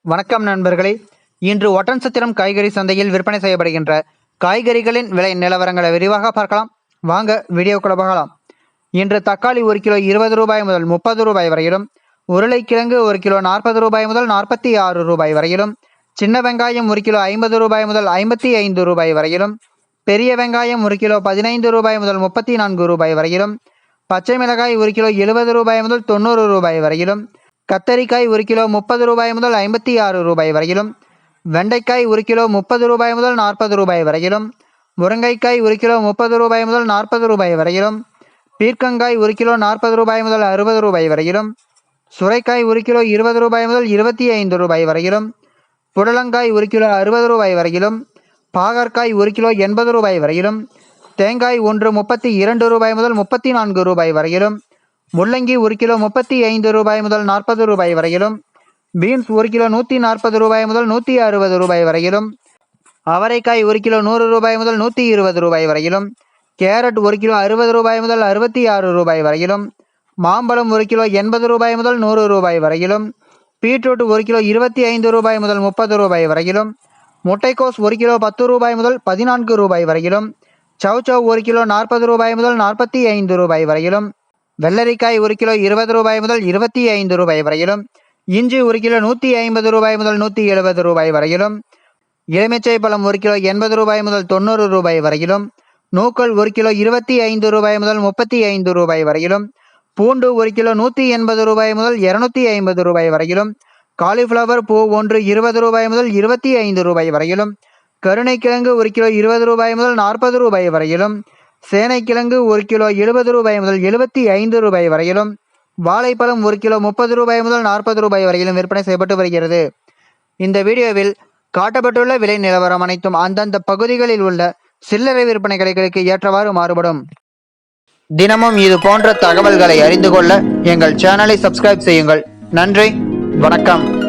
வணக்கம் நண்பர்களே. இன்று ஒட்டன்சத்திரம் காய்கறி சந்தையில் விற்பனை செய்யப்படுகின்ற காய்கறிகளின் விலை நிலவரங்களை விரிவாக பார்க்கலாம். வாங்க வீடியோக்குள்ள போகலாம். இன்று தக்காளி 1 கிலோ 20 ரூபாய் முதல் 30 ரூபாய் வரையிலும், உருளைக்கிழங்கு 1 கிலோ 40 ரூபாய் முதல் 46 ரூபாய் வரையிலும், சின்ன வெங்காயம் 1 கிலோ 50 ரூபாய் முதல் 55 ரூபாய் வரையிலும், பெரிய வெங்காயம் 1 கிலோ 15 ரூபாய் முதல் 34 ரூபாய் வரையிலும், பச்சை மிளகாய் 1 கிலோ 70 ரூபாய் முதல் 90 ரூபாய் வரையிலும், கத்தரிக்காய் 1 கிலோ 30 ரூபாய் முதல் 56 ரூபாய் வரையிலும், வெண்டைக்காய் 1 கிலோ 30 ரூபாய் முதல் 40 ரூபாய் வரையிலும், முருங்கைக்காய் 1 கிலோ 30 ரூபாய் முதல் 40 ரூபாய் வரையிலும், பீர்க்கங்காய் 1 கிலோ 40 ரூபாய் முதல் 60 ரூபாய் வரையிலும், சுரைக்காய் 1 கிலோ 20 ரூபாய் முதல் 25 ரூபாய் வரையிலும், புடலங்காய் 1 கிலோ 60 ரூபாய் வரையிலும், பாகற்காய் 1 கிலோ 80 ரூபாய் வரையிலும், தேங்காய் 1 32 ரூபாய் முதல் 34 ரூபாய் வரையிலும், முள்ளங்கி 1 கிலோ 35 ரூபாய் முதல் 40 ரூபாய் வரையிலும், பீன்ஸ் 1 கிலோ 140 ரூபாய் முதல் 160 ரூபாய் வரையிலும், அவரைக்காய் 1 கிலோ 100 ரூபாய் முதல் 120 ரூபாய் வரையிலும், கேரட் 1 கிலோ 60 ரூபாய் முதல் 66 ரூபாய் வரையிலும், மாம்பழம் 1 கிலோ 80 ரூபாய் முதல் 100 ரூபாய் வரையிலும், பீட்ரூட் 1 கிலோ 25 ரூபாய் முதல் 30 ரூபாய் வரையிலும், முட்டைக்கோஸ் 1 கிலோ 10 ரூபாய் முதல் 14 ரூபாய் வரையிலும், சௌச்சௌ 1 கிலோ 40 ரூபாய் முதல் 45 ரூபாய் வரையிலும், வெள்ளரிக்காய் 1 கிலோ 20 ரூபாய் முதல் 25 ரூபாய் வரையிலும், இஞ்சி 1 கிலோ 150 ரூபாய் முதல் 170 ரூபாய் வரையிலும், எலுமிச்சை பழம் 1 கிலோ 80 ரூபாய் முதல் 90 ரூபாய் வரையிலும், நூக்கல் 1 கிலோ 25 ரூபாய் முதல் 35 ரூபாய் வரையிலும், பூண்டு 1 கிலோ 180 ரூபாய் முதல் 250 ரூபாய் வரையிலும், காலிஃப்ளவர் பூ 1 20 ரூபாய் முதல் 25 ரூபாய் வரையிலும், கருணைக்கிழங்கு 1 கிலோ 20 ரூபாய் முதல் 40 ரூபாய் வரையிலும், சேனைக்கிழங்கு 1 கிலோ 70 ரூபாய் முதல் 75 ரூபாய் வரையிலும், வாழைப்பழம் 1 கிலோ 30 ரூபாய் முதல் 40 ரூபாய் வரையிலும் விற்பனை செய்யப்பட்டு வருகிறது. இந்த வீடியோவில் காட்டப்பட்டுள்ள விலை நிலவரம் அனைத்தும் அந்தந்த பகுதிகளில் உள்ள சில்லறை விற்பனை கடைகளுக்கு ஏற்றவாறு மாறுபடும். தினமும் இது போன்ற தகவல்களை அறிந்து கொள்ள எங்கள் சேனலை சப்ஸ்கிரைப் செய்யுங்கள். நன்றி, வணக்கம்.